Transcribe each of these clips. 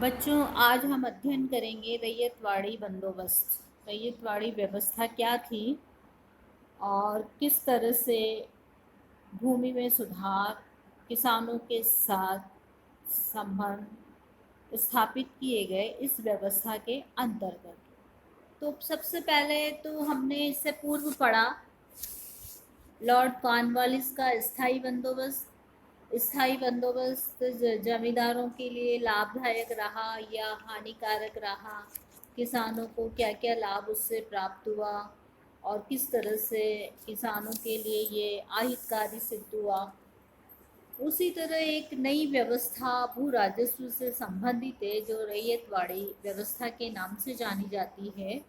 बच्चों, आज हम अध्ययन करेंगे रैयतवाड़ी बंदोबस्त। रैयतवाड़ी व्यवस्था क्या थी और किस तरह से भूमि में सुधार, किसानों के साथ संबंध स्थापित किए गए इस व्यवस्था के अंतर्गत। तो सबसे पहले तो हमने इससे पूर्व पढ़ा लॉर्ड कॉर्नवालिस का स्थायी बंदोबस्त। स्थायी बंदोबस्त जमींदारों के लिए लाभदायक रहा या हानिकारक रहा, किसानों को क्या क्या लाभ उससे प्राप्त हुआ और किस तरह से किसानों के लिए ये अहितकारी सिद्ध हुआ। उसी तरह एक नई व्यवस्था भू राजस्व से संबंधित है जो रैयतवाड़ी व्यवस्था के नाम से जानी जाती है।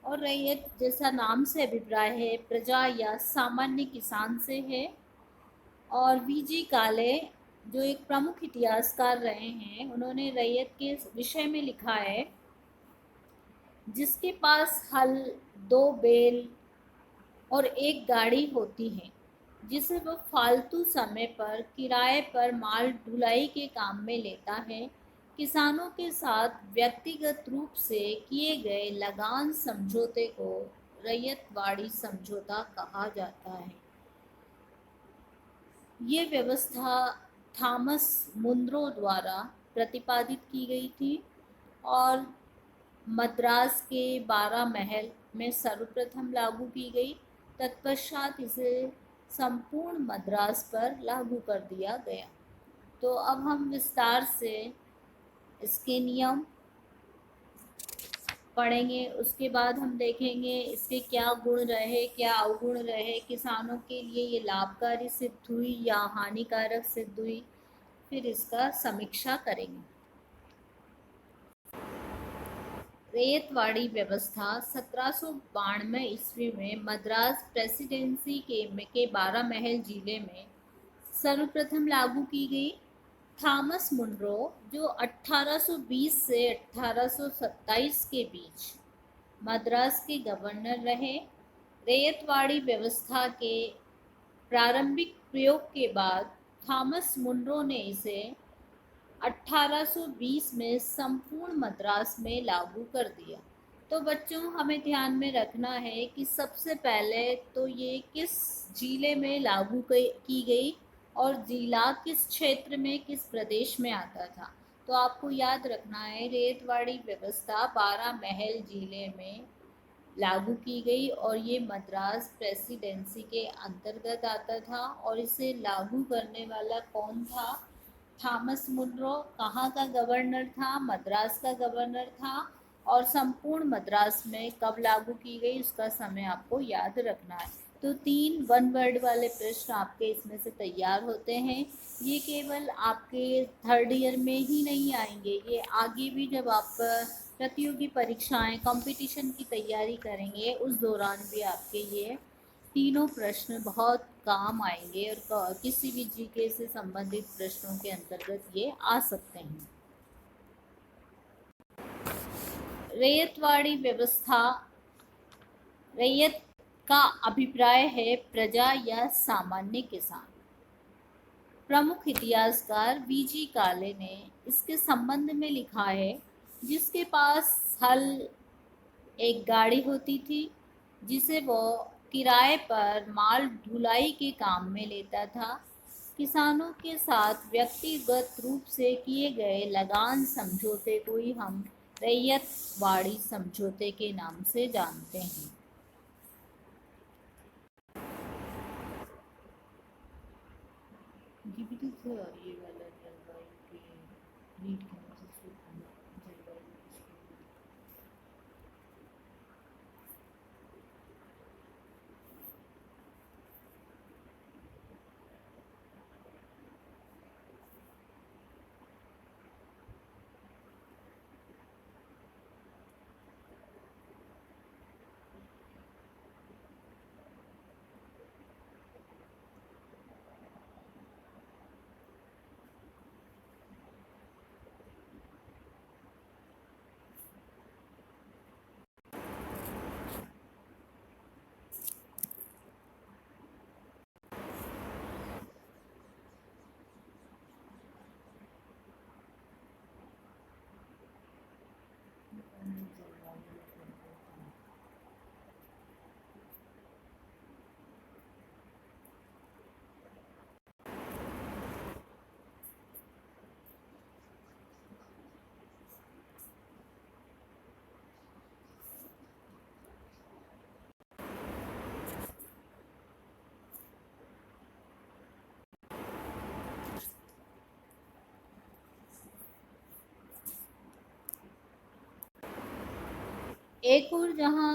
और रैयत जैसा नाम से अभिप्राय है प्रजा या सामान्य किसान से है। और वीजी काले जो एक प्रमुख इतिहासकार रहे हैं, उन्होंने रैयत के विषय में लिखा है, जिसके पास हल, दो बैल और एक गाड़ी होती है, जिसे वह फालतू समय पर किराए पर माल ढुलाई के काम में लेता है, किसानों के साथ व्यक्तिगत रूप से किए गए लगान समझौते को रैयतवाड़ी समझौता कहा जाता है। ये व्यवस्था थॉमस मुनरो द्वारा प्रतिपादित की गई थी और मद्रास के 12 महल में सर्वप्रथम लागू की गई। तत्पश्चात इसे संपूर्ण मद्रास पर लागू कर दिया गया। तो अब हम विस्तार से इसके नियम पढ़ेंगे। उसके बाद हम देखेंगे इसके क्या गुण रहे, क्या अवगुण रहे, किसानों के लिए ये लाभकारी सिद्ध हुई या हानिकारक सिद्ध हुई, फिर इसका समीक्षा करेंगे। रैयतवाड़ी व्यवस्था 1792 ईस्वी में मद्रास प्रेसिडेंसी के 12 महल जिले में सर्वप्रथम लागू की गई। थॉमस मुनरो जो 1820 से 1827 के बीच मद्रास के गवर्नर रहे, रैयतवाड़ी व्यवस्था के प्रारंभिक प्रयोग के बाद थॉमस मुनरो ने इसे 1820 में संपूर्ण मद्रास में लागू कर दिया। तो बच्चों, हमें ध्यान में रखना है कि सबसे पहले तो ये किस जिले में लागू की गई और जिला किस क्षेत्र में, किस प्रदेश में आता था। तो आपको याद रखना है, रैयतवाड़ी व्यवस्था 12 महल जिले में लागू की गई और ये मद्रास प्रेसिडेंसी के अंतर्गत आता था। और इसे लागू करने वाला कौन था? Thomas Munro. कहाँ का गवर्नर था? मद्रास का गवर्नर था। और संपूर्ण मद्रास में कब लागू की गई उसका समय आपको याद रखना है। तो 3 वन वर्ड वाले प्रश्न आपके इसमें से तैयार होते हैं। ये केवल आपके थर्ड ईयर में ही नहीं आएंगे, ये आगे भी जब आप प्रतियोगी परीक्षाएं, कंपटीशन की तैयारी करेंगे उस दौरान भी आपके ये तीनों प्रश्न बहुत काम आएंगे और किसी भी जीके से संबंधित प्रश्नों के अंतर्गत ये आ सकते हैं। रैयतवाड़ी व्यवस्था, रैयत का अभिप्राय है प्रजा या सामान्य किसान। प्रमुख इतिहासकार वीजी काले ने इसके संबंध में लिखा है, जिसके पास हल, एक गाड़ी होती थी, जिसे वो किराए पर माल ढुलाई के काम में लेता था, किसानों के साथ व्यक्तिगत रूप से किए गए लगान समझौते को ही हम रैयतवाड़ी समझौते के नाम से जानते हैं। ये वाला जलवायु के रीड के जलवायु एक और जहां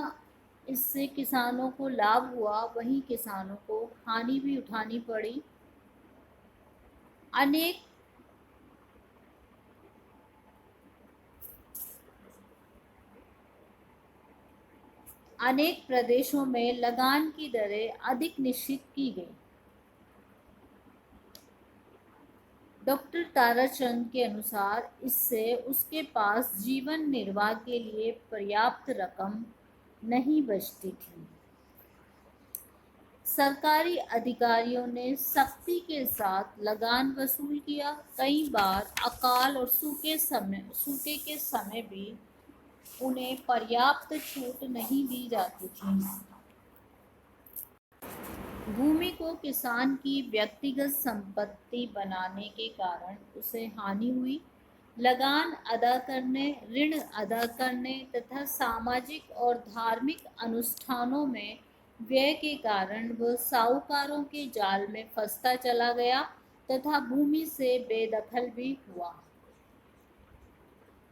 इससे किसानों को लाभ हुआ, वहीं किसानों को हानि भी उठानी पड़ी। अनेक अनेक प्रदेशों में लगान की दरें अधिक निश्चित की गई। डॉक्टर ताराचंद के अनुसार इससे उसके पास जीवन निर्वाह के लिए पर्याप्त रकम नहीं बचती थी। सरकारी अधिकारियों ने सख्ती के साथ लगान वसूल किया। कई बार अकाल और सूखे के समय भी उन्हें पर्याप्त छूट नहीं दी जाती थी। भूमि को किसान की व्यक्तिगत संपत्ति बनाने के कारण उसे हानि हुई। लगान अदा करने, ऋण अदा करने तथा सामाजिक और धार्मिक अनुष्ठानों में व्यय के कारण वह साहूकारों के जाल में फंसता चला गया तथा भूमि से बेदखल भी हुआ।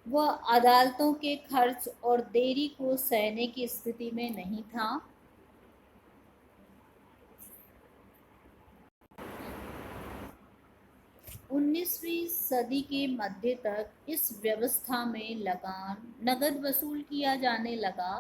वह अदालतों के खर्च और देरी को सहने की स्थिति में नहीं था। 19वीं सदी के मध्य तक इस व्यवस्था में लगान नकद वसूल किया जाने लगा,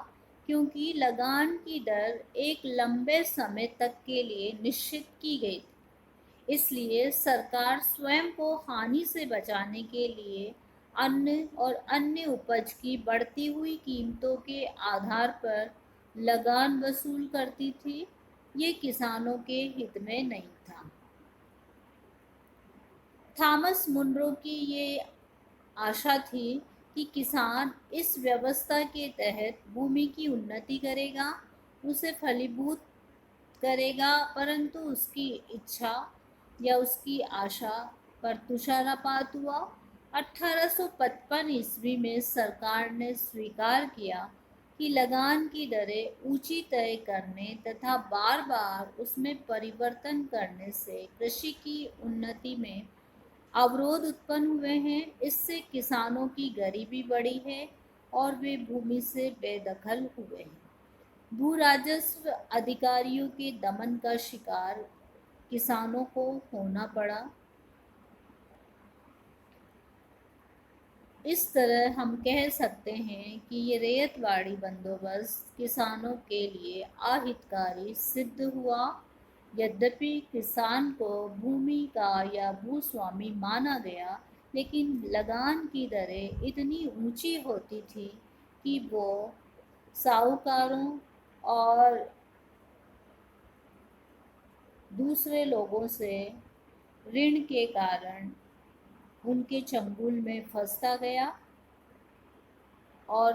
क्योंकि लगान की दर एक लंबे समय तक के लिए निश्चित की गई थी। इसलिए सरकार स्वयं को हानि से बचाने के लिए अन्न और अन्य उपज की बढ़ती हुई कीमतों के आधार पर लगान वसूल करती थी। ये किसानों के हित में नहीं था। थॉमस मुनरो की ये आशा थी कि किसान इस व्यवस्था के तहत भूमि की उन्नति करेगा, उसे फलीभूत करेगा, परंतु उसकी इच्छा या उसकी आशा पर तुषारपात हुआ। 1855 ईस्वी में सरकार ने स्वीकार किया कि लगान की दरें ऊंची तय करने तथा बार बार उसमें परिवर्तन करने से कृषि की उन्नति में अवरोध उत्पन्न हुए हैं। इससे किसानों की गरीबी बढ़ी है और वे भूमि से बेदखल हुए हैं। भू राजस्व अधिकारियों के दमन का शिकार किसानों को होना पड़ा। इस तरह हम कह सकते हैं कि ये रैयतवाड़ी बंदोबस्त किसानों के लिए अहितकारी सिद्ध हुआ। यद्यपि किसान को भूमि का या भूस्वामी माना गया, लेकिन लगान की दरें इतनी ऊंची होती थी कि वो साहूकारों और दूसरे लोगों से ऋण के कारण उनके चंगुल में फंसता गया और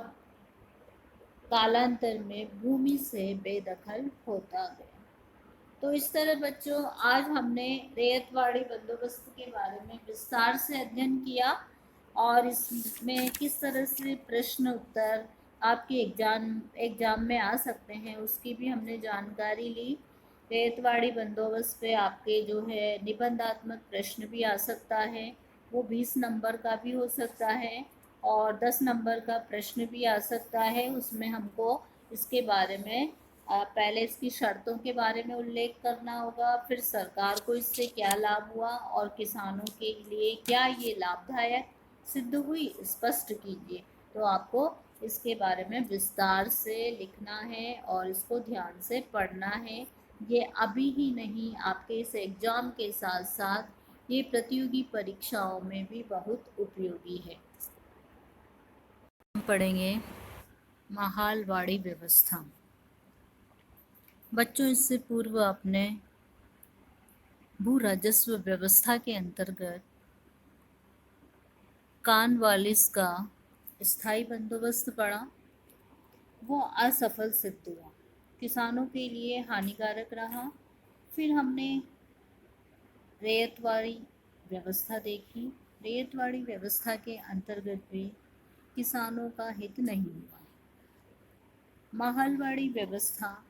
कालांतर में भूमि से बेदखल होता गया। तो इस तरह बच्चों, आज हमने रैयतवाड़ी बंदोबस्त के बारे में विस्तार से अध्ययन किया और इसमें किस तरह से प्रश्न उत्तर आपके एग्जाम में आ सकते हैं उसकी भी हमने जानकारी ली। रैयतवाड़ी बंदोबस्त पे आपके जो है निबंधात्मक प्रश्न भी आ सकता है, वो 20 नंबर का भी हो सकता है और 10 नंबर का प्रश्न भी आ सकता है। उसमें हमको इसके बारे में पहले इसकी शर्तों के बारे में उल्लेख करना होगा, फिर सरकार को इससे क्या लाभ हुआ और किसानों के लिए क्या ये लाभदायक सिद्ध हुई, स्पष्ट कीजिए। तो आपको इसके बारे में विस्तार से लिखना है और इसको ध्यान से पढ़ना है। ये अभी ही नहीं, आपके इस एग्ज़ाम के साथ साथ ये प्रतियोगी परीक्षाओं में भी बहुत उपयोगी है। हम पढ़ेंगे महालवाड़ी व्यवस्था। बच्चों, इससे पूर्व आपने भू राजस्व व्यवस्था के अंतर्गत कानवालिस का स्थायी बंदोबस्त पड़ा वो असफल सिद्ध हुआ, किसानों के लिए हानिकारक रहा। फिर हमने रैयतवाड़ी व्यवस्था देखी। रैयतवाड़ी व्यवस्था के अंतर्गत भी किसानों का हित नहीं हुआ। महलवाड़ी व्यवस्था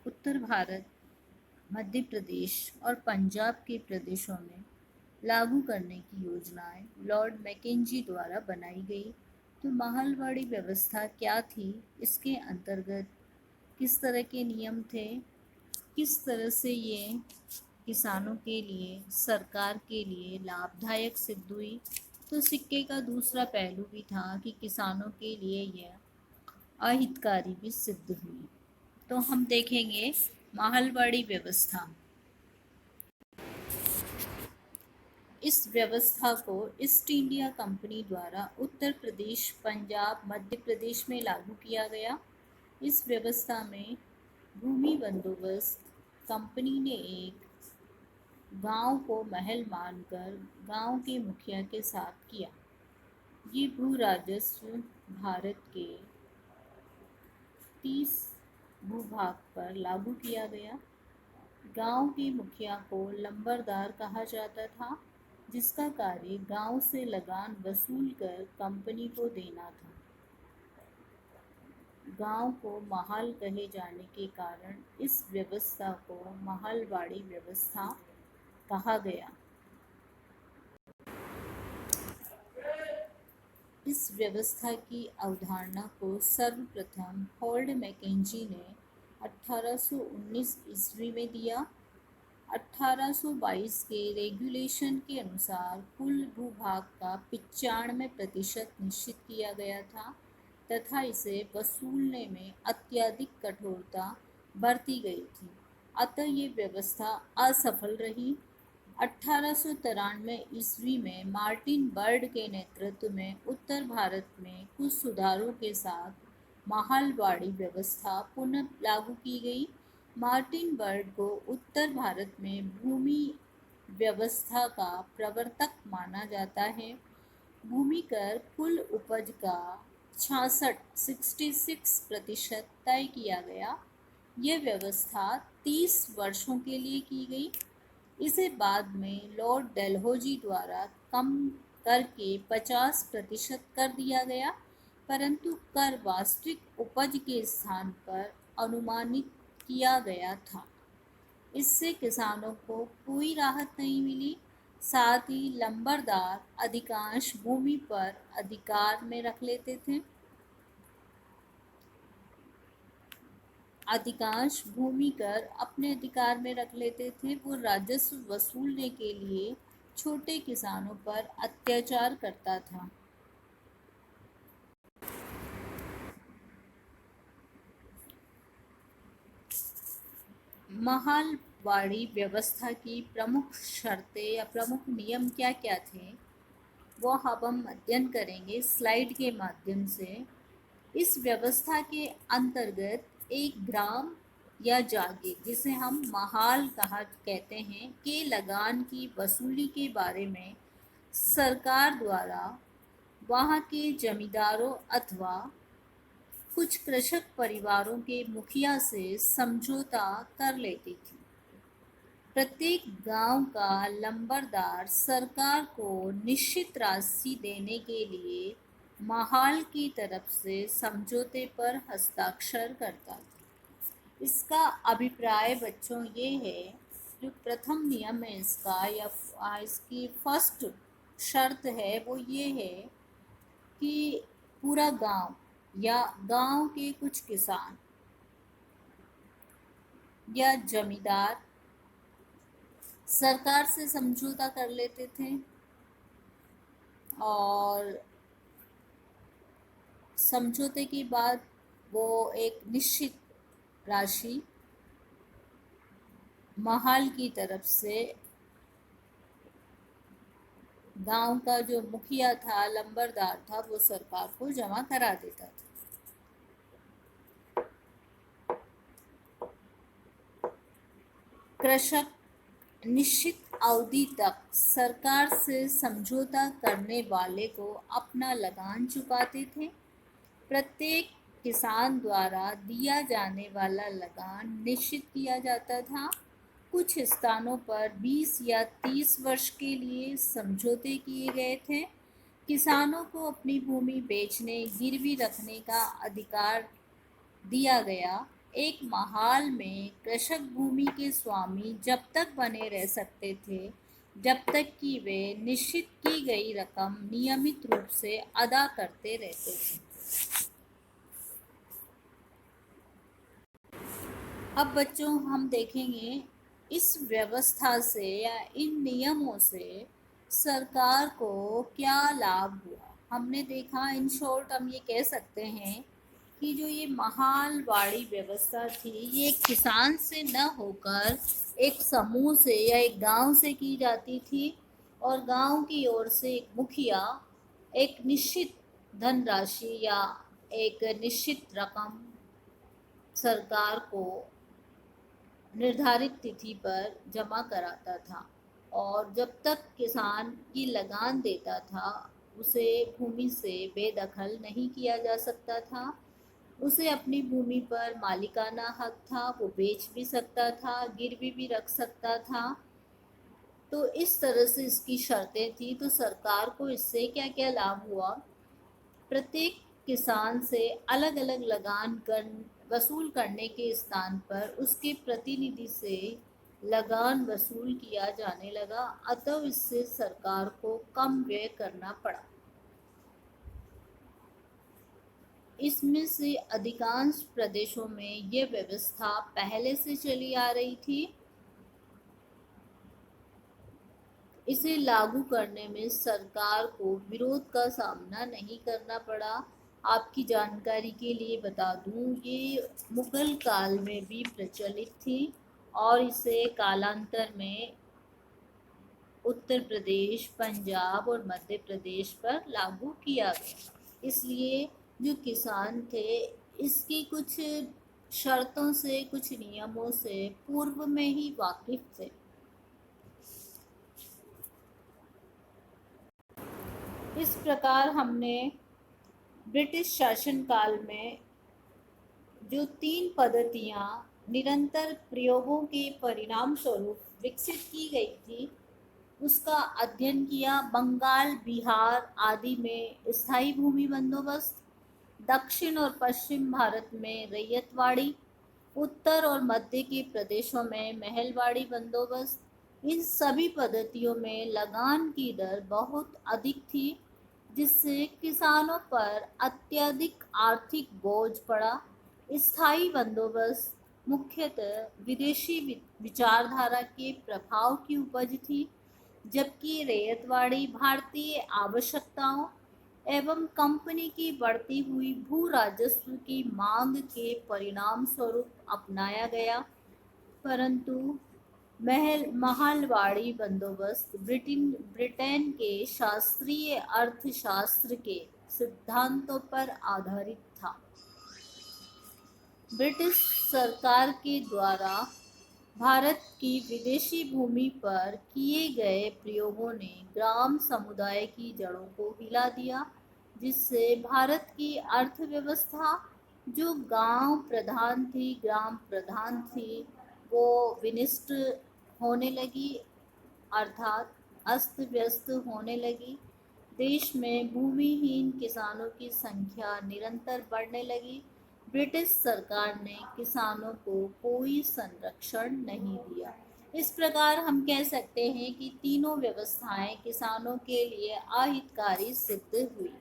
उत्तर भारत, मध्य प्रदेश और पंजाब के प्रदेशों में लागू करने की योजनाएं लॉर्ड मैकेंजी द्वारा बनाई गई। तो महलवाड़ी व्यवस्था क्या थी, इसके अंतर्गत किस तरह के नियम थे, किस तरह से ये किसानों के लिए, सरकार के लिए लाभदायक सिद्ध हुई। तो सिक्के का दूसरा पहलू भी था कि किसानों के लिए यह अहितकारी भी सिद्ध हुई। तो हम देखेंगे महलवाड़ी व्यवस्था। इस व्यवस्था को ईस्ट इंडिया कंपनी द्वारा उत्तर प्रदेश, पंजाब, मध्य प्रदेश में लागू किया गया। इस व्यवस्था में भूमि बंदोबस्त कंपनी ने एक गांव को महल मानकर गांव के मुखिया के साथ किया। ये भू राजस्व भारत के 30 भूभाग पर लागू किया गया। गांव के मुखिया को लंबरदार कहा जाता था, जिसका कार्य गांव से लगान वसूल कर कंपनी को देना था। गांव को महल कहे जाने के कारण इस व्यवस्था को महलवाड़ी व्यवस्था कहा गया। इस व्यवस्था की अवधारणा को सर्वप्रथम लॉर्ड मैकेंजी ने 1819 ईस्वी में दिया। 1822 के रेगुलेशन के अनुसार कुल भूभाग का 95% निश्चित किया गया था तथा इसे वसूलने में अत्यधिक कठोरता बरती गई थी। अतः ये व्यवस्था असफल रही। 1893 ईस्वी में मार्टिन बर्ड के नेतृत्व में उत्तर भारत में कुछ सुधारों के साथ महलवाड़ी व्यवस्था पुनः लागू की गई। मार्टिन बर्ड को उत्तर भारत में भूमि व्यवस्था का प्रवर्तक माना जाता है। भूमि कर कुल उपज का 66% तय किया गया। यह व्यवस्था 30 वर्षों के लिए की गई। इसे बाद में लॉर्ड डलहौजी द्वारा कम करके 50% कर दिया गया, परंतु कर वास्तविक उपज के स्थान पर अनुमानित किया गया था। इससे किसानों को कोई राहत नहीं मिली। साथ ही लंबरदार अधिकांश भूमि पर अधिकार में रख लेते थे। अधिकांश भूमि कर अपने अधिकार में रख लेते थे। वो राजस्व वसूलने के लिए छोटे किसानों पर अत्याचार करता था। महलवाड़ी व्यवस्था की प्रमुख शर्तें या प्रमुख नियम क्या क्या थे, वो अब हम अध्ययन करेंगे स्लाइड के माध्यम से। इस व्यवस्था के अंतर्गत एक ग्राम या जागीर, जिसे हम महाल कहते हैं, के लगान की वसूली के बारे में सरकार द्वारा वहाँ के जमींदारों अथवा कुछ कृषक परिवारों के मुखिया से समझौता कर लेती थी। प्रत्येक गांव का लंबरदार सरकार को निश्चित राशि देने के लिए महाल की तरफ से समझौते पर हस्ताक्षर करता था। इसका अभिप्राय बच्चों ये है, जो प्रथम नियम है इसका या इसकी फर्स्ट शर्त है वो ये है कि पूरा गांव या गांव के कुछ किसान या जमींदार सरकार से समझौता कर लेते थे और समझौते के बाद वो एक निश्चित राशि महाल की तरफ से गांव का जो मुखिया था, लंबरदार था, वो सरकार को जमा करा देता था। कृषक निश्चित अवधि तक सरकार से समझौता करने वाले को अपना लगान चुकाते थे। प्रत्येक किसान द्वारा दिया जाने वाला लगान निश्चित किया जाता था। कुछ स्थानों पर 20 या 30 वर्ष के लिए समझौते किए गए थे। किसानों को अपनी भूमि बेचने, गिरवी रखने का अधिकार दिया गया। एक महाल में कृषक भूमि के स्वामी जब तक बने रह सकते थे जब तक कि वे निश्चित की गई रकम नियमित रूप से अदा करते रहते थे। अब बच्चों हम देखेंगे इस व्यवस्था से या इन नियमों से सरकार को क्या लाभ हुआ। हमने देखा, इन शॉर्ट हम ये कह सकते हैं कि जो ये महालवाड़ी व्यवस्था थी ये एक किसान से न होकर एक समूह से या एक गांव से की जाती थी, और गांव की ओर से एक मुखिया एक निश्चित धनराशि या एक निश्चित रकम सरकार को निर्धारित तिथि पर जमा कराता था, और जब तक किसान की लगान देता था उसे भूमि से बेदखल नहीं किया जा सकता था। उसे अपनी भूमि पर मालिकाना हक था, वो बेच भी सकता था, गिरवी भी रख सकता था। तो इस तरह से इसकी शर्तें थी। तो सरकार को इससे क्या क्या लाभ हुआ, प्रत्येक किसान से अलग अलग लगान कर वसूल करने के स्थान पर उसके प्रतिनिधि से लगान वसूल किया जाने लगा, अतः इससे सरकार को कम व्यय करना पड़ा। इसमें से अधिकांश प्रदेशों में यह व्यवस्था पहले से चली आ रही थी। इसे लागू करने में सरकार को विरोध का सामना नहीं करना पड़ा। आपकी जानकारी के लिए बता दूं, ये मुगल काल में भी प्रचलित थी और इसे कालांतर में उत्तर प्रदेश, पंजाब और मध्य प्रदेश पर लागू किया गया। इसलिए जो किसान थे इसकी कुछ शर्तों से, कुछ नियमों से पूर्व में ही वाकिफ थे। इस प्रकार हमने ब्रिटिश शासनकाल में जो 3 पद्धतियाँ निरंतर प्रयोगों के परिणाम स्वरूप विकसित की गई थी उसका अध्ययन किया। बंगाल, बिहार आदि में स्थायी भूमि बंदोबस्त, दक्षिण और पश्चिम भारत में रैयतवाड़ी, उत्तर और मध्य के प्रदेशों में महलवाड़ी बंदोबस्त। इन सभी पद्धतियों में लगान की दर बहुत अधिक थी, जिससे किसानों पर अत्यधिक आर्थिक बोझ पड़ा। स्थायी बंदोबस्त मुख्यतः विदेशी विचारधारा के प्रभाव की उपज थी, जबकि रैयतवाड़ी भारतीय आवश्यकताओं एवं कंपनी की बढ़ती हुई भू राजस्व की मांग के परिणाम स्वरूप अपनाया गया। परंतु महलवाड़ी बंदोबस्त ब्रिटेन के शास्त्रीय अर्थशास्त्र के सिद्धांतों पर आधारित था। ब्रिटिश सरकार के द्वारा भारत की विदेशी भूमि पर किए गए प्रयोगों ने ग्राम समुदाय की जड़ों को हिला दिया, जिससे भारत की अर्थव्यवस्था जो गांव ग्राम प्रधान थी, वो विनिष्ट होने लगी, अर्थात अस्त व्यस्त होने लगी। देश में भूमिहीन किसानों की संख्या निरंतर बढ़ने लगी। ब्रिटिश सरकार ने किसानों को कोई संरक्षण नहीं दिया। इस प्रकार हम कह सकते हैं कि तीनों व्यवस्थाएं किसानों के लिए अहितकारी सिद्ध हुई।